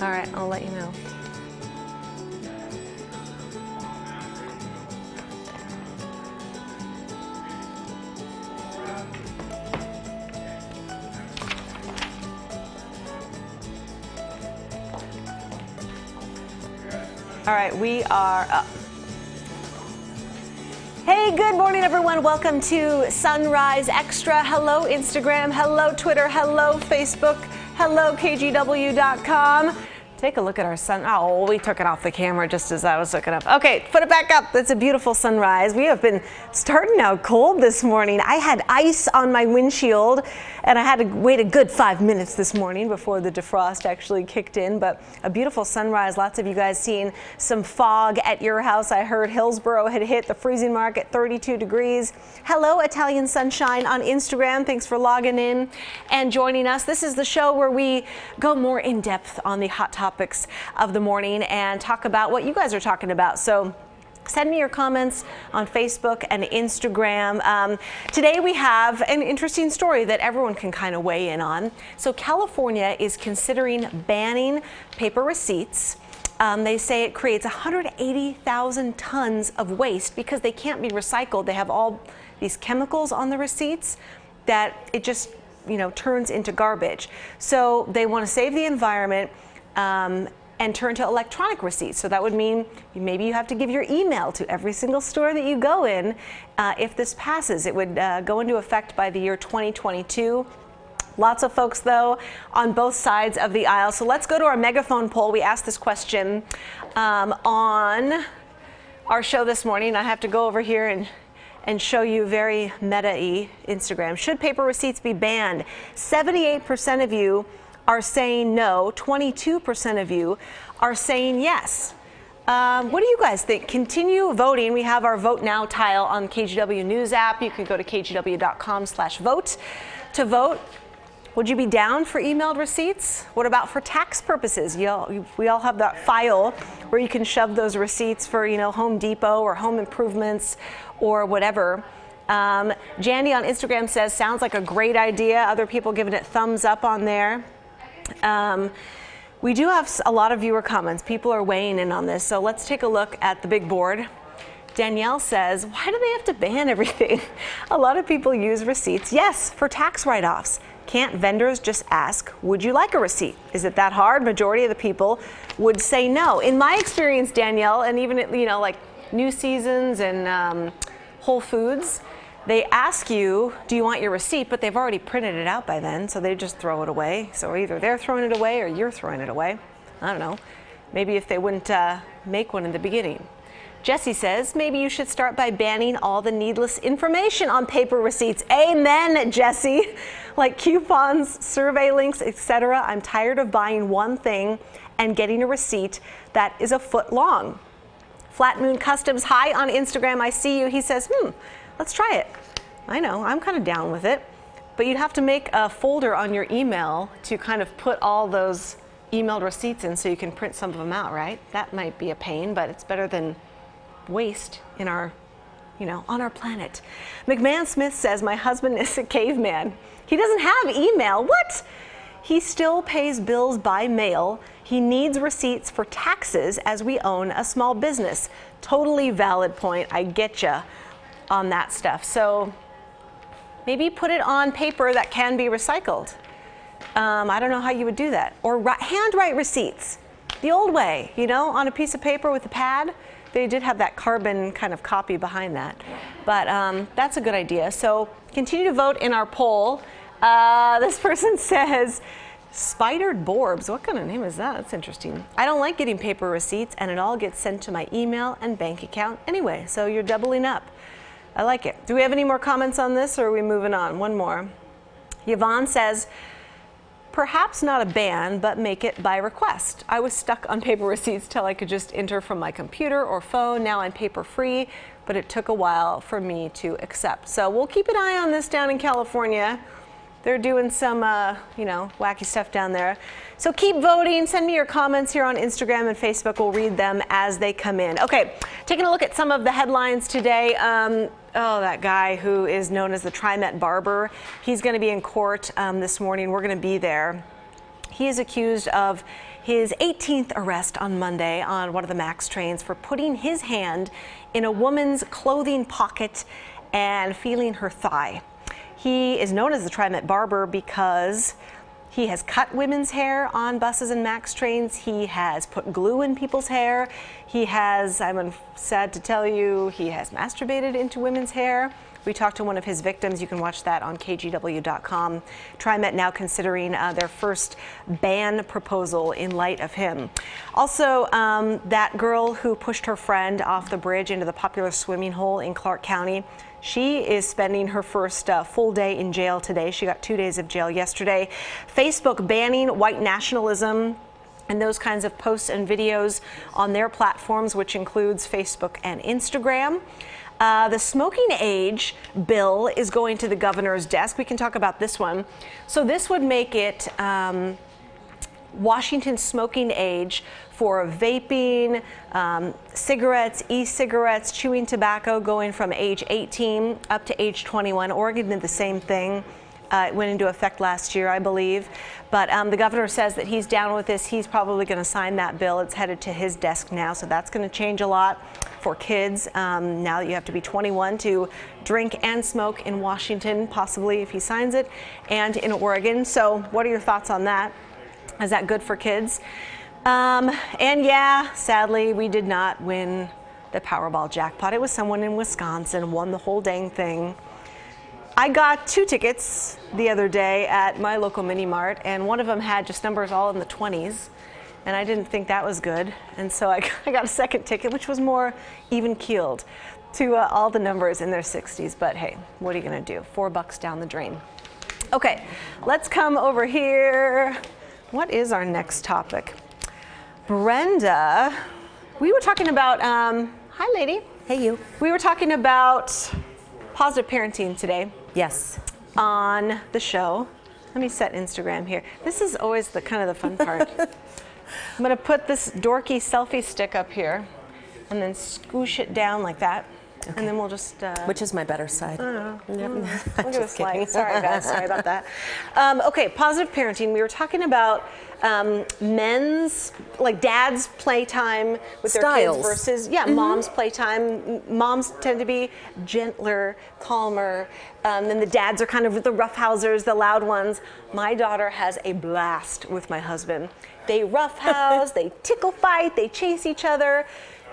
All right, I'll let you know. All right, we are up. Hey, good morning, everyone. Welcome to Sunrise Extra. Hello, Instagram. Hello, Twitter. Hello, Facebook. Hello, KGW.com. Take a look at our sun. Oh, we took it off the camera just as I was looking up. Okay, put it back up. It's a beautiful sunrise. We have been starting out cold this morning. I had ice on my windshield, and I had to wait a good 5 minutes this morning before the defrost actually kicked in. But a beautiful sunrise. Lots of you guys seeing some fog at your house. I heard Hillsboro had hit the freezing mark at 32 degrees. Hello, Italian Sunshine on Instagram. Thanks for logging in and joining us. This is the show where we go more in depth on the hot topics of the morning and talk about what you guys are talking about. So send me your comments on Facebook and Instagram. Today we have an interesting story that everyone can kind of weigh in on. So California is considering banning paper receipts. They say it creates 180,000 tons of waste because they can't be recycled. They have all these chemicals on the receipts that it just, turns into garbage. So they want to save the environment and turn to electronic receipts. So that would mean maybe you have to give your email to every single store that you go in if this passes. It would go into effect by the year 2022. Lots of folks, though, on both sides of the aisle. So let's go to our megaphone poll. We asked this question on our show this morning. I have to go over here and show you very meta-y Instagram. Should paper receipts be banned? 78% of you are saying no. 22% of you are saying yes. What do you guys think? Continue voting. We have our Vote Now tile on KGW News app. You can go to kgw.com/vote to vote. Would you be down for emailed receipts? What about for tax purposes? We all have that file where you can shove those receipts for, Home Depot or home improvements or whatever. Jandy on Instagram says, sounds like a great idea. Other people giving it thumbs up on there. We do have a lot of viewer comments. People are weighing in on this. So let's take a look at the big board. Danielle says, why do they have to ban everything? A lot of people use receipts. Yes, for tax write-offs. Can't vendors just ask, would you like a receipt? Is it that hard? Majority of the people would say no. In my experience, Danielle, and even at, like New Seasons and Whole Foods, they ask you, do you want your receipt? But they've already printed it out by then, so they just throw it away. So either they're throwing it away or you're throwing it away. I don't know. Maybe if they wouldn't make one in the beginning. Jesse says, maybe you should start by banning all the needless information on paper receipts. Amen, Jesse. Like coupons, survey links, etc. I'm tired of buying one thing and getting a receipt that is a foot long. Flat Moon Customs, hi on Instagram. I see you. He says, let's try it. I know, I'm kind of down with it. But you'd have to make a folder on your email to kind of put all those emailed receipts in so you can print some of them out, right? That might be a pain, but it's better than waste in our, on our planet. McMahon Smith says, my husband is a caveman. He doesn't have email. What? He still pays bills by mail. He needs receipts for taxes as we own a small business. Totally valid point. I get you on that stuff. So maybe put it on paper that can be recycled. I don't know how you would do that. Or handwrite receipts the old way, on a piece of paper with a pad. They did have that carbon kind of copy behind that. But that's a good idea. So continue to vote in our poll. This person says, Spidered Borbs. What kind of name is that? That's interesting. I don't like getting paper receipts, and it all gets sent to my email and bank account anyway. So you're doubling up. I like it. Do we have any more comments on this, or are we moving on? One more. Yvonne says, perhaps not a ban, but make it by request. I was stuck on paper receipts till I could just enter from my computer or phone. Now I'm paper free, but it took a while for me to accept. So we'll keep an eye on this down in California. They're doing some, wacky stuff down there. So keep voting. Send me your comments here on Instagram and Facebook. We'll read them as they come in. Okay, taking a look at some of the headlines today. That guy who is known as the TriMet barber, he's going to be in court this morning. We're going to be there. He is accused of his 18th arrest on Monday on one of the MAX trains for putting his hand in a woman's clothing pocket and feeling her thigh. He is known as the TriMet Barber because he has cut women's hair on buses and MAX trains. He has put glue in people's hair. He has, I'm sad to tell you, he has masturbated into women's hair. We talked to one of his victims. You can watch that on KGW.com. TriMet now considering their first ban proposal in light of him. Also, that girl who pushed her friend off the bridge into the popular swimming hole in Clark County, she is spending her first full day in jail today. She got 2 days of jail yesterday. Facebook banning white nationalism and those kinds of posts and videos on their platforms, which includes Facebook and Instagram. The smoking age bill is going to the governor's desk. We can talk about this one. So this would make it Washington's smoking age for vaping, cigarettes, e-cigarettes, chewing tobacco going from age 18 up to age 21. Oregon did the same thing. It went into effect last year, I believe. But the governor says that he's down with this. He's probably going to sign that bill. It's headed to his desk now, so that's going to change a lot for kids. Now that you have to be 21 to drink and smoke in Washington, possibly if he signs it, and in Oregon. So what are your thoughts on that? Is that good for kids? And yeah, sadly, we did not win the Powerball jackpot. It was someone in Wisconsin won the whole dang thing. I got 2 tickets the other day at my local mini mart, and one of them had just numbers all in the 20s, and I didn't think that was good. And so I got a second ticket, which was more even keeled to all the numbers in their 60s. But hey, what are you going to do? $4 down the drain. Okay, let's come over here. What is our next topic? Brenda, we were talking about, hi lady. Hey you. We were talking about positive parenting today. Yes. On the show. Let me set Instagram here. This is always the kind of the fun part. I'm gonna put this dorky selfie stick up here and then scoosh it down like that. Okay. And then we'll just... Which is my better side? I don't know. Look at this light. Sorry guys, sorry about that. Okay, positive parenting. We were talking about men's, like dad's playtime with their kids versus, mom's playtime. Moms tend to be gentler, calmer, and the dads are kind of the roughhousers, the loud ones. My daughter has a blast with my husband. They roughhouse, they tickle fight, they chase each other.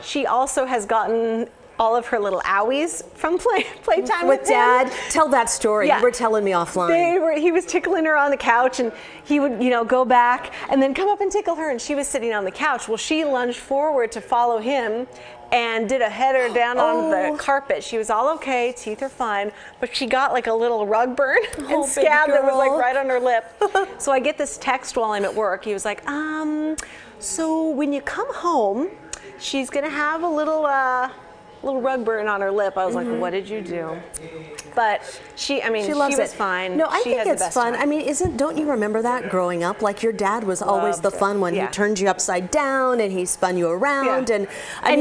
She also has gotten all of her little owies from playtime with Dad. Tell that story. Yeah. You were telling me offline. He was tickling her on the couch, and he would, go back and then come up and tickle her, and she was sitting on the couch. Well, she lunged forward to follow him and did a header down on the carpet. She was all okay, teeth are fine, but she got like a little rug burn and scab that was like right on her lip. So I get this text while I'm at work. He was like, so when you come home, she's gonna have a little rug burn on her lip. I was like, what did you do? But she was fine. No, I think it's fun. I mean, don't you remember that growing up? Like your dad was always the fun one. He turned you upside down and he spun you around. And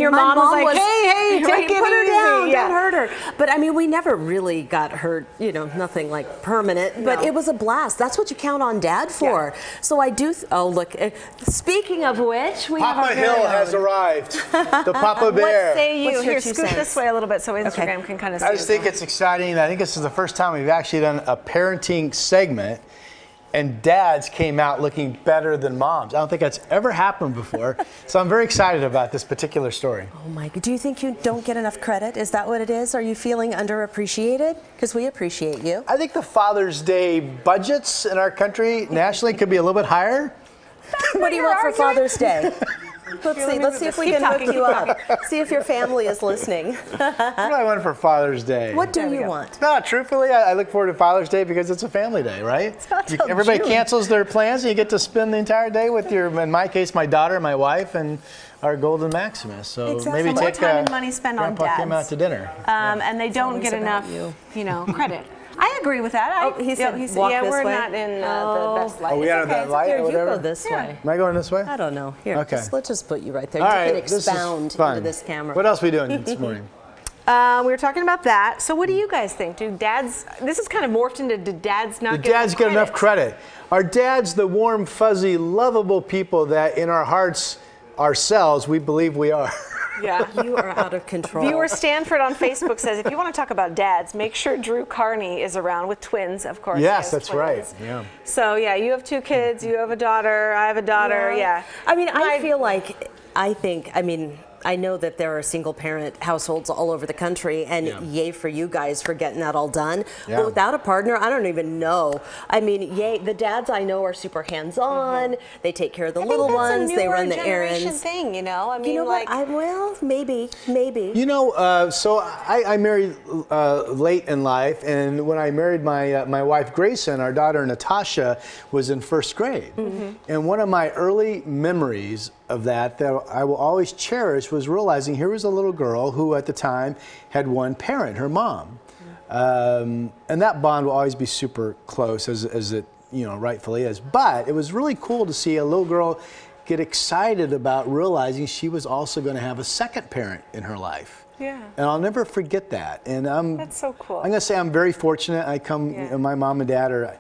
your mom was like, hey, take it put her down, easy. Don't hurt her. But I mean, we never really got hurt, nothing like permanent, but it was a blast. That's what you count on Dad for. Yeah. So I do, look, speaking of which, we have Papa Hill has arrived. The Papa Bear. What say you? Here, scoot this way a little bit so Instagram can kind of see. I just think it's exciting. I think this is the first time we've actually done a parenting segment and dads came out looking better than moms. I don't think that's ever happened before. So I'm very excited about this particular story. Oh my, do you think you don't get enough credit? Is that what it is? Are you feeling underappreciated? Because we appreciate you. I think the Father's Day budgets in our country nationally could be a little bit higher. What do you want for Father's Day? Let's see if we can hook you up. See if your family is listening. What do I want for Father's Day? What do you want? No, truthfully, I look forward to Father's Day because it's a family day, right? Everybody cancels their plans and you get to spend the entire day with in my case, my daughter, my wife, and our golden Maximus. So maybe more take time and money spent on dads. Came out to dinner. And they don't get enough, credit. I agree with that. He said, walk this we're way. Not in the best light. Are we out of that light Here, or whatever? you go this way. Am I going this way? I don't know. Here, okay. let's just put you right there. All you right, can expound into this camera. What else are we doing this morning? We were talking about that. So what do you guys think? Do dads, this is kind of morphed into, do dads not get Dads get enough credit. Are dads the warm, fuzzy, lovable people that in our hearts ourselves we believe we are? Yeah. You are out of control. Viewer Stanford on Facebook says, if you want to talk about dads, make sure Drew Carney is around with twins, of course. Yes, He has that's twins. right. Yeah. So yeah, you have 2 kids, you have a daughter, I have a daughter, yeah. I mean, I feel like, I know that there are single parent households all over the country, and yay for you guys for getting that all done. Yeah. But without a partner, I don't even know. I mean, yay, the dads I know are super hands-on. They take care of the little ones. They run the errands. Thing, you know? I mean, You know like, what? Well, maybe. You know, so I married late in life, and when I married my wife Grayson, our daughter Natasha was in 1st grade. And one of my early memories of that I will always cherish was realizing here was a little girl who at the time had one parent, her mom. And that bond will always be super close as it rightfully is. But it was really cool to see a little girl get excited about realizing she was also going to have a second parent in her life. Yeah. And I'll never forget that. And that's so cool. I'm going to say I'm very fortunate. My mom and dad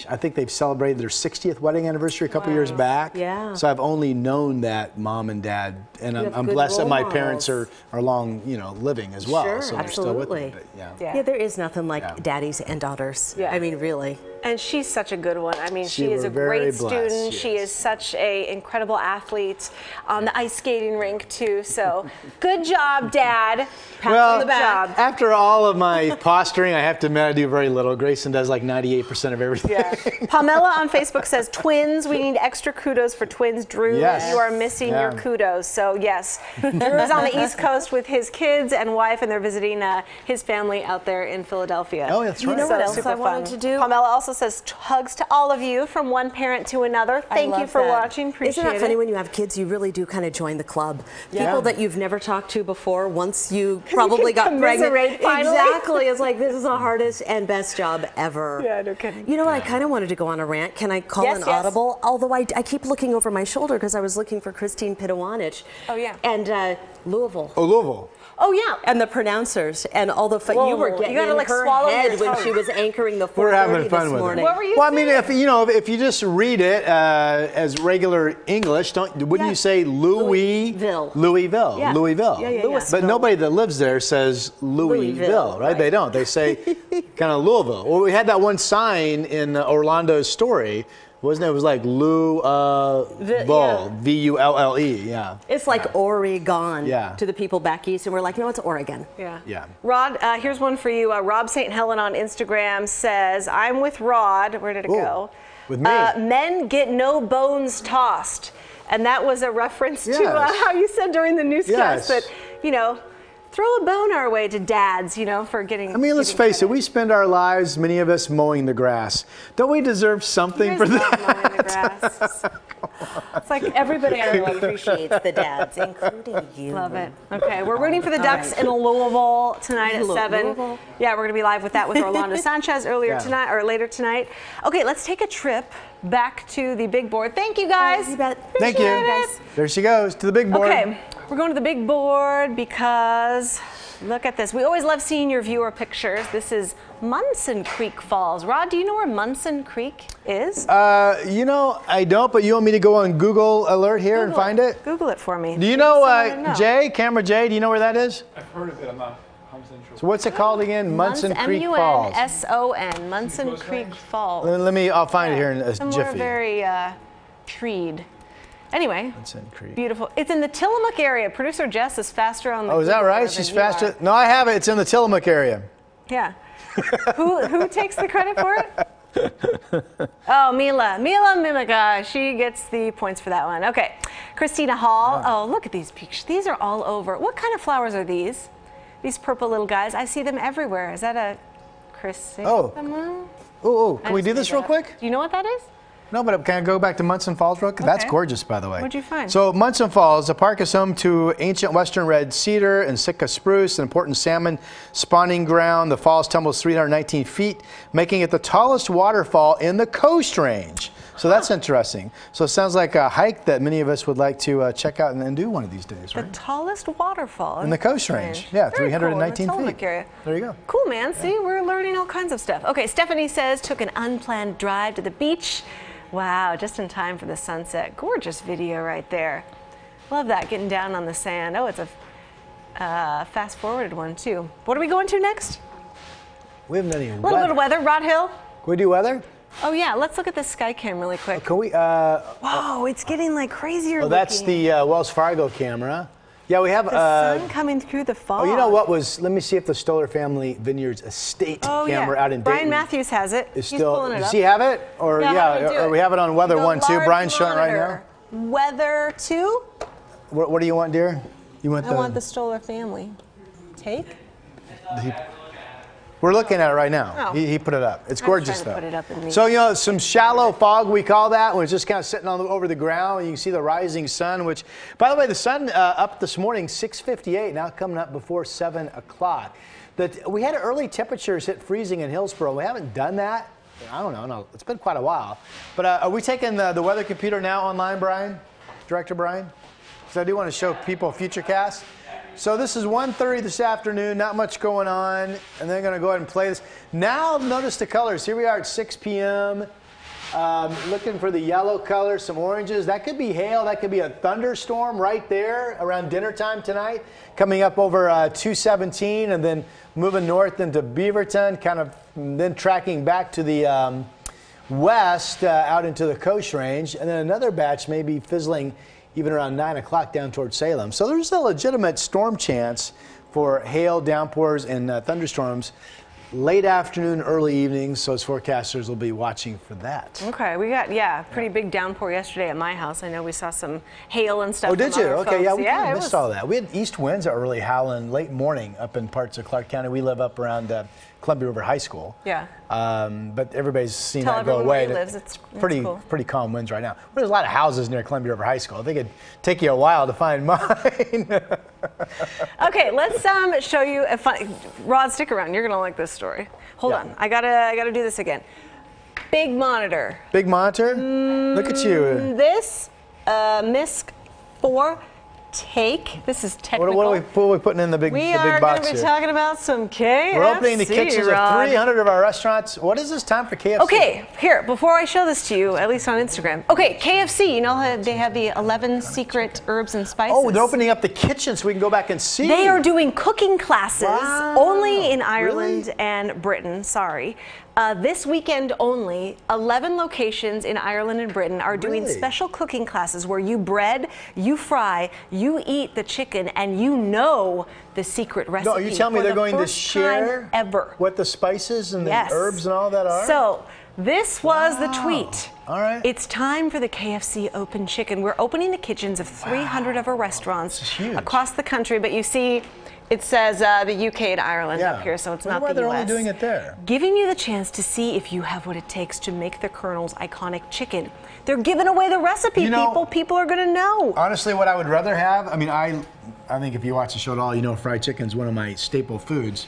I think they've celebrated their 60th wedding anniversary a couple years back. Yeah. So I've only known that mom and dad, and I'm blessed that my parents are long, living as well. Sure, so they're still with me. absolutely. But, Yeah, there is nothing like daddies and daughters. Yeah. I mean, really. And she's such a good one. I mean, she is We're a very great blessed, student. She is such a incredible athlete on the ice skating rink too. So good job, Dad. Pat on the back. After all of my posturing, I have to admit I do very little. Grayson does like 98% of everything. Yeah. Pamela on Facebook says, twins, we need extra kudos for twins. Drew, Yes. you are missing your kudos. So yes, Drew's on the East Coast with his kids and wife, and they're visiting his family out there in Philadelphia. Oh, that's right. You know what else super I wanted fun. to do? Pamela also says, hugs to all of you from one parent to another. Thank you for watching. Appreciate Isn't that funny it. when you have kids, you really do kind of join the club. People that you've never talked to before, once you probably got pregnant. Finally. Exactly. It's like, this is the hardest and best job ever. Yeah, no kidding. You know what? I kind of wanted to go on a rant. Can I call Yes, an yes. audible? Although I keep looking over my shoulder because I was looking for Christine Pitawanich. Oh, yeah. And Louisville. Oh, Louisville. Oh, yeah. And the pronouncers and all the you were Whoa, getting you gotta, in like, her swallow your head when tongue. she was anchoring the 4:30 We're having fun this with morning. it. What were you Well, I mean, saying? if you just read it as regular English, wouldn't you say Louisville. Louisville. Yeah. Louisville. Yeah, yeah, yeah. But Louisville. nobody that lives there says Louisville, right? They don't. They say kind of Louisville. Well, we had that one sign in Orlando's story. Wasn't it? It was like Vull, V-U-L-L-E, yeah. It's like Oregon Yeah. to the people back east, and we're like, no, it's Oregon. Yeah. Yeah. Rod, here's one for you. Rob St. Helen on Instagram says, I'm with Rod. Where did it go? With me. Men get no bones tossed. And that was a reference to Yes. how you said during the newscast Yes. that, throw a bone our way to dads, for getting. I mean, let's face it, we spend our lives, many of us, mowing the grass. Don't we deserve something for that? Mowing the grass. It's like everybody appreciates the dads, including you. Love it. Okay, we're rooting for the Ducks in Louisville tonight at 7. Louisville. Yeah, we're going to be live with that with Orlando Sanchez Yeah. tonight or later tonight. Okay, let's take a trip back to the big board. Thank you guys. You bet. Thank you. Appreciate it. There she goes to the big board. Okay, we're going to the big board because look at this. We always love seeing your viewer pictures. This is Munson Creek Falls. Rod, do you know where Munson Creek is? I don't, but you want me to go on Google Alert here and find it? Google it for me. Do you Maybe know, someone would know. Jay, Camera Jay, do you know where that is? I've heard of it. I'm not 100% sure. So what's it called again? Munson Creek Falls. M-U-N-S-O-N, Munson Creek Falls. I'll find it here in a Somewhere jiffy. very treed. Anyway, Munson Creek. beautiful. It's in the Tillamook area. Producer Jess is faster on the Oh, is that Google right? than She's you faster. are. No, I have it. It's in the Tillamook area. Yeah. who takes the credit for it? Oh, Mila Mimica. She gets the points for that one. Okay. Christina Hall. Oh, look at these pictures. These are all over. What kind of flowers are these? These purple little guys. I see them everywhere. Is that a chrysanthemum? Oh, can we do this real quick? Do you know what that is? No, but can I go back to Munson Falls real quick? That's gorgeous, by the way. What'd you find? So Munson Falls, the park is home to ancient western red cedar and Sitka spruce, an important salmon spawning ground. The falls tumbles 319 feet, making it the tallest waterfall in the Coast Range. So that's interesting. So it sounds like a hike that many of us would like to check out and do one of these days, right? The tallest waterfall In the Coast Range. Yeah, Very 319 cool. In the feet. Tillamook area. There you go. Cool, man. See, we're learning all kinds of stuff. Okay, Stephanie says, took an unplanned drive to the beach. Wow, just in time for the sunset. Gorgeous video right there. Love that, getting down on the sand. Oh, it's a fast-forwarded one, too. What are we going to next? We haven't done any A little bit of weather. Rod Hill? Can we do weather? Oh, yeah. Let's look at the sky cam really quick. Can we? Whoa, it's getting like crazier Oh, that's looking. the Wells Fargo camera. Yeah, we have. The sun coming through the fog. Oh, you know what was? Let me see if the Stoller Family Vineyards Estate camera out in Dayton. Brian Matthews has it. is He's still. pulling it Does up. he have it? Or or we have it on Weather The 1 too. large Brian's showing it right now. monitor. Weather 2? What do you want, dear? You want I want the Stoller Family. Take? We're looking at it right now. Oh. He put it up. It's I'm gorgeous trying to though. put it up in the- So some shallow fog we call that when it's just kind of sitting over the ground. You can see the rising sun. Which, by the way, the sun up this morning 6:58. Now coming up before 7 o'clock. We had early temperatures hit freezing in Hillsboro. We haven't done that. I don't know. No, it's been quite a while. But are we taking the weather computer now online, Brian? Director Brian? Because I do want to show people Futurecast. So this is 1:30 this afternoon, not much going on, and they're going to go ahead and play this. Now notice the colors. Here we are at 6 p.m. Looking for the yellow color, some oranges. That could be hail. That could be a thunderstorm right there around dinner time tonight. Coming up over 217 and then moving north into Beaverton, kind of then tracking back to the west out into the Coast Range. And then another batch may be fizzling even around 9 o'clock down towards Salem. So there's a legitimate storm chance for hail, downpours, and thunderstorms late afternoon, early evenings. So as forecasters will be watching for that. Okay, we got, pretty big downpour yesterday at my house. I know we saw some hail and stuff. Oh, did from you? other Okay, folks. yeah, we kind it of missed all that. We had east winds that were really howling late morning up in parts of Clark County. We live up around Columbia River High School. Yeah. But everybody's seen Tell that go everyone where away. he lives. It's cool. Pretty calm winds right now. There's a lot of houses near Columbia River High School. I think it'd take you a while to find mine. Okay, let's show you a fun. Rod, stick around. You're gonna like this story. Hold on. I gotta do this again. Big monitor. Big monitor? Look at you. This MISC 4 Take. This is technical. What are we putting in the big We the are big going box to be here? talking about some KFC. We're opening the kitchens Rod. of 300 of our restaurants. What is this time for KFC? Okay, here, before I show this to you, at least on Instagram. Okay, KFC, you know how they have the 11 secret herbs and spices? Oh, they're opening up the kitchen so we can go back and see. They are doing cooking classes Wow. only in Ireland Really? and Britain, sorry. This weekend only, 11 locations in Ireland and Britain are doing Really? special cooking classes where you bread, you fry, you eat the chicken, and you know the secret recipe. No, you tell me for they're the going to first time share ever. what the spices and Yes. the herbs and all that are? So, this was the Wow. tweet. All right. It's time for the KFC Open Chicken. We're opening the kitchens of 300 of our restaurants This is huge. across the country, but you see, it says the UK and Ireland up here, so it's Wonder not why the they're US. only doing it there. Giving you the chance to see if you have what it takes to make the Colonel's iconic chicken. They're giving away the recipe, You know- people. People are going to know. Honestly, what I would rather have, I mean, I think if you watch the show at all, you know fried chicken is one of my staple foods.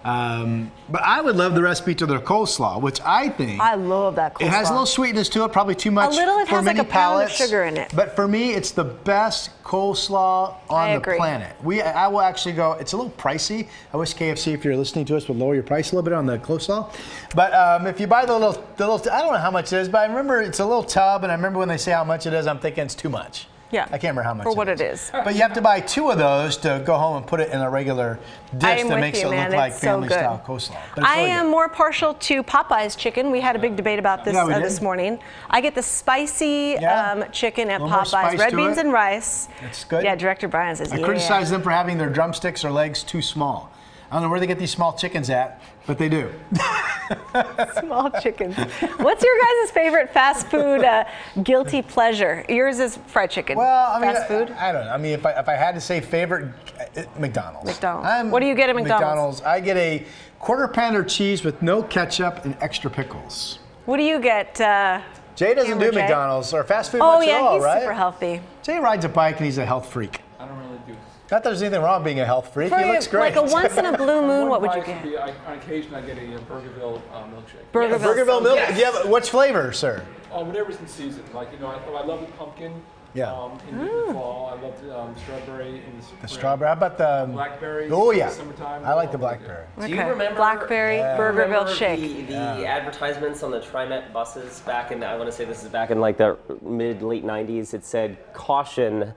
But I would love the recipe to their coleslaw, which I think I love that coleslaw. it has a little sweetness to it, probably too much little, it for has like many a pound of palates. sugar in it. But for me, it's the best coleslaw on I the agree. planet. I will actually go. It's a little pricey. I wish KFC, if you're listening to us, would lower your price a little bit on the coleslaw. But if you buy the little, I don't know how much it is, but I remember it's a little tub, and I remember when they say how much it is, I'm thinking it's too much. Yeah. I can't remember how much For what it is. But you have to buy 2 of those to go home and put it in a regular dish am that with makes you, it man. look like It's so family good. style coleslaw. But it's I really am good. more partial to Popeye's chicken. We had a big debate about this Yeah, we this did. morning. I get the spicy Yeah. chicken at A little more Popeye's, spice red to beans it. and rice. That's good. Yeah, Director Brian says, I criticize them for having their drumsticks or legs too small. I don't know where they get these small chickens at, but they do. Small chickens. What's your guys' favorite fast food guilty pleasure? Yours is fried chicken. Well, I mean, fast food. I don't know. I mean, if I had to say favorite, McDonald's. McDonald's. What do you get at McDonald's? I get a quarter pounder cheese with no ketchup and extra pickles. What do you get? Jay doesn't Camera do Jay. McDonald's or fast food Oh much yeah, at all, he's right? super healthy. Jay rides a bike and he's a health freak. I don't really do. Not that there's anything wrong with being a health freak. For He looks great. like a once in a blue moon, what would you Bikes get? On occasion, I get a Burgerville milkshake. Burgerville milk. Yes. Do you have which flavor, sir? Whatever's in season. Like, I love the pumpkin. Yeah. In the fall, I love the strawberry in the spring. The strawberry. How about the Blackberry. Oh in yeah. the summertime. I like the Oh, blackberry. Do you remember Blackberry Burgerville remember shake? The advertisements on the TriMet buses back in, I want to say this is back in like the late 90s. It said, "Caution,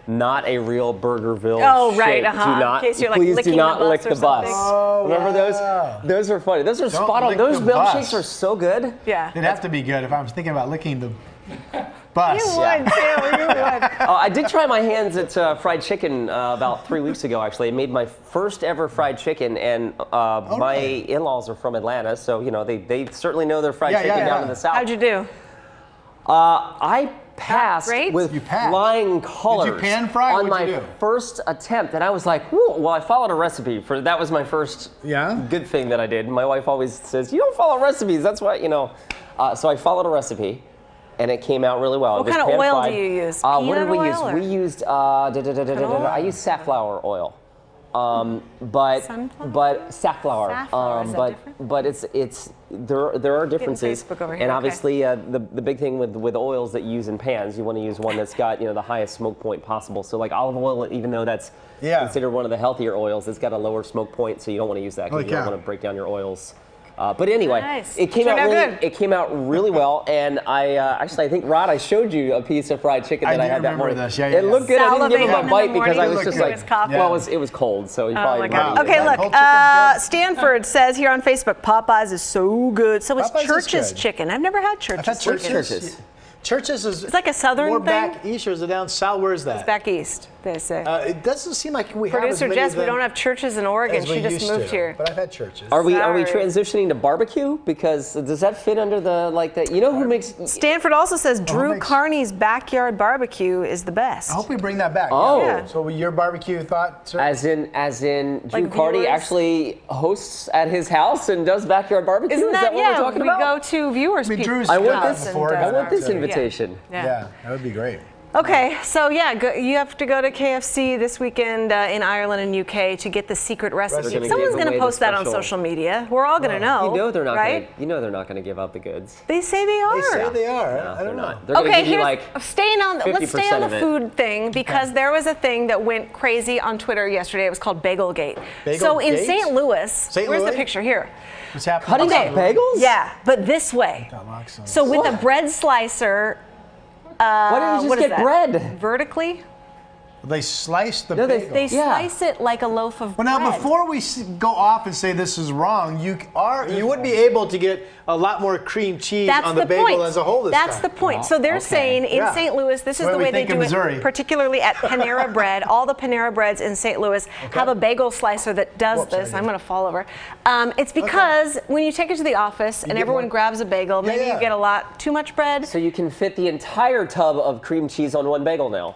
not a real Burgerville Oh, shake. right, Do not, In case you're, like, please do licking not the bus lick or the bus." something. Oh, Remember yeah. those? Those are funny. Those are spot on. lick Those the milkshakes bus. are so good. Yeah. It'd have to be good if I was thinking about licking the bus. You would, too. You would. I did try my hands at fried chicken about 3 weeks ago, actually. I made my first ever fried chicken, and my really? in-laws are from Atlanta, so, they certainly know their fried Yeah, chicken yeah, down yeah. in the South. How'd you do? I passed great? with You passed. flying colors pan fry or on what'd my you do? first attempt, and I was like, "Whoa!" Well, I followed a recipe for that. Was my first Yeah? good thing that I did. My wife always says, "You don't follow recipes." That's why, So I followed a recipe, and it came out really well. What It was kind of pan oil fried. do you use? What did Peanut we oil use? or- We used I used safflower oil. But Sunflower? safflower. Safflower, is that different? But it's there are differences. Facebook over here, and okay. obviously the big thing with oils that you use in pans, you want to use one that's got the highest smoke point possible. So like olive oil, even though that's considered one of the healthier oils, it's got a lower smoke point, so you don't want to use that because Holy you don't cow. want to break down your oils. But anyway, Nice. it came Turned out out really. good. It came out really well, and I I think Rod, I showed you a piece of fried chicken that I I do had that remember morning. this. Yeah, it yeah, looked good. I didn't give him Salivating a in bite the because I morning was just with like, his coffee. well, it was cold, so he probably. my God. wouldn't Okay, eat it. look. Whole chicken's good. Stanford says here on Facebook, Popeyes is so good. So is Popeyes is Church's good. chicken. I've never had Church's I've had chicken. Church's. Church's is It's like a southern more thing? back east or is it down south? Where is that? It's back east, they say. It doesn't seem like we have as Producer many Jess, of we them don't have Church's in Oregon. as we She just used moved to, here. But I've had Church's. Are we Sorry. transitioning to barbecue? Because does that fit under the who makes? Stanford also says Drew makes- Carney's backyard barbecue is the best. I hope we bring that back. Oh. Yeah. So your barbecue thought, sir? As in, Drew Like Carty viewers? actually hosts at his house and does backyard barbecue. Isn't Is that, what yeah, we're talking we about? go to viewers. I mean, pe- Drew's I done want that this. before, and I done want that, this so- invitation. Yeah, that would be great. Okay, so yeah, you have to go to KFC this weekend in Ireland and UK to get the secret recipe. gonna Someone's give going to away the post that on special- social media. We're all going to know. You know they're not. right? They're not going to give out the goods. They say they are. They say they are. No, I they're don't know. not. They're going to Okay, give you here's like. let's stay on 50% the of it. food thing because there was a thing that went crazy on Twitter yesterday. It was called Bagelgate. So in Bagelgate? St. Louis, St. where's Louis? the picture here? What's happening? Cutting Okay. up bagels? Yeah, but this way. So with a bread slicer, Why didn't you what just is get that? bread? Vertically, They sliced the No, they- bagel. they Yeah. slice it like a loaf of Well, bread. now before we go off and say this is wrong, you would be able to get a lot more cream cheese That's on the the bagel point. as a whole. That's the time. point. So they're okay. saying in Yeah. St. Louis, this is What the do we way they think in do Missouri? it, particularly at Panera Bread. All the Panera Breads in St. Louis have a bagel slicer that does Whoops, this. I I'm did. going to fall over. It's because when you take it to the office and get everyone more- grabs a bagel, maybe yeah. you get a lot too much bread. So you can fit the entire tub of cream cheese on one bagel now.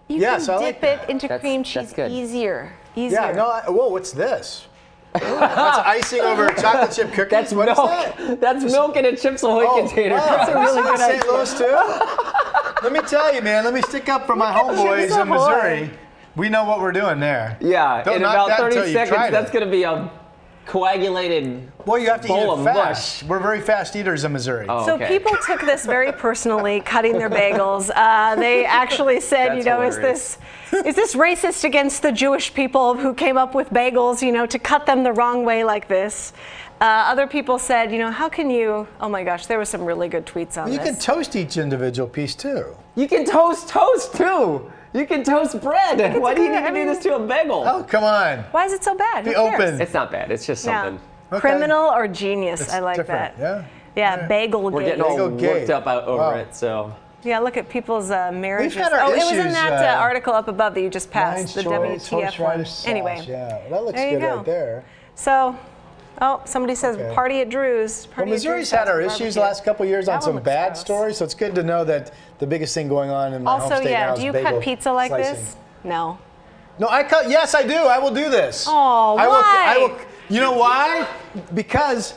You Yes, can I dip like it that. into That's- cream that's cheese good. easier. Yeah. No. Whoa. What's this? That's icing over chocolate chip cookies. That's What is milk. that? That's milk in a Chips Ahoy container. wow. That's a really good St. idea. Louis too. Let me tell you, man. Let me stick up for my homeboys Chips in Ahoy. Missouri. We know what we're doing there. Yeah, Don't in knock about that 30 until you seconds, tried that's it. going to be a coagulated Well, you have to eat bowl it of fast. mush. We're very fast eaters in Missouri. Oh. So Okay. people took this very personally, cutting their bagels. They actually said, That's is this racist against the Jewish people who came up with bagels, to cut them the wrong way like this? Other people said, how can you, oh my gosh, there were some really good tweets on You this. can toast each individual piece too. You can toast too. You can toast bread. Why do you need to do this to a bagel? Oh, come on. Why is it so bad? Be Who cares? open. It's not bad. It's just Yeah. something. Okay. Criminal or genius? It's I like different, that. yeah? Yeah, bagel We're gate. getting all Bagel gate. worked up over Wow. it. So Yeah, look at people's marriages. had our it was in issues, that article up above that you just passed, the Lion's choice, WTF one. horseradish sauce. Anyway, Yeah, that looks there you good go. right there. So, somebody says Okay. party at Drew's. Well, Party at Missouri's Drew's had our has issues the barbecue. last couple of years on That one some looks bad gross. stories, so it's good to know that the biggest thing going on in my home Also, state yeah, now do is you bagel cut pizza like slicing. this? No. No, I cut. Yes, I do. I will do this. Oh, I will. why? You know why? Because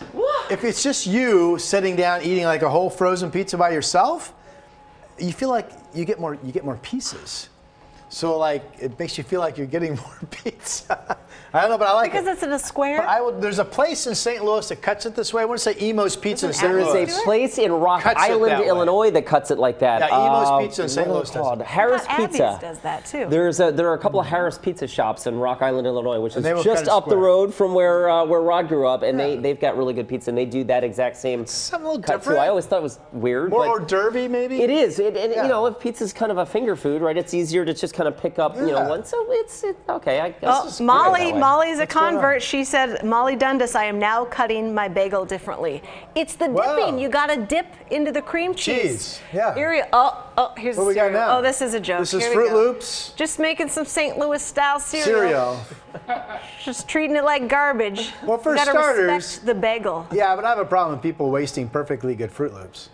if it's just you sitting down eating like a whole frozen pizza by yourself, you feel like you get more pieces. So like it makes you feel like you're getting more pizza. I don't know, but I like because it. it's in a square. But there's a place in St. Louis that cuts it this way. I want to say Emo's Pizza in St. There Louis. is a place in Rock Cuts it Island, that way. Illinois that cuts it like that. Yeah, Emo's Pizza in St. what are Louis they does called? it. Harris Abby's Pizza. does that too. There are a couple of Harris Pizza shops in Rock Island, Illinois, which is they will just cut it up the square. road from where Rod grew up, and they've got really good pizza, and they do that exact same Something a little cut different. too. I always thought it was weird. More but hors d'oeuvre maybe? it is. You Yeah. know, if pizza's kind of a finger food, right? It's easier to just kind of pick up, Yeah. one. So it's okay. I guess. Oh, it's great that way. Molly's a What's going on? convert. She said, Molly Dundas, I am now cutting my bagel differently. It's the Wow. dipping. You got to dip into the cream cheese. Cheese, yeah. Here's What the do we got cereal. now? Oh, this is a joke. This is Here we Fruit go. Loops Just making some St. Louis style cereal. Just treating it like garbage. Well, for you gotta starters- respect the bagel. Yeah, but I have a problem with people wasting perfectly good Fruit Loops.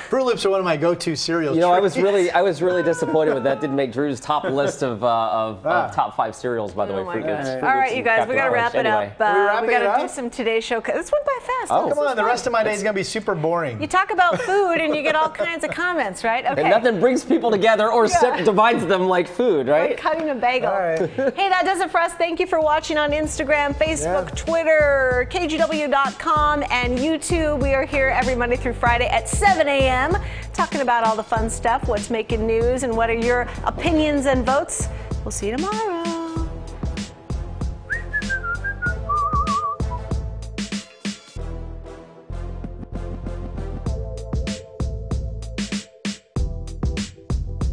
Fruit Loops are one of my go-to cereal You know, I treats. was really disappointed with that. Didn't make Drew's top list of top 5 cereals, by the way. Oh my Fruit gosh. Loops. All Fruit right, Loops you and guys, we Captain got to wrap Crunch. it Anyway. up. Are we wrapping We got it to up? do some Today Show. This went by fast. Oh. Come on, the rest of my day is going to be super boring. You talk about food and you get all kinds of comments, right? Okay. And nothing brings people together or divides them like food, right? Like cutting a bagel. All right. Hey, that does it for us. Thank you for watching on Instagram, Facebook, Yeah. Twitter, KGW.com, and YouTube. We are here every Monday through Friday at 7 a.m. talking about all the fun stuff, what's making news, and what are your opinions and votes. We'll see you tomorrow.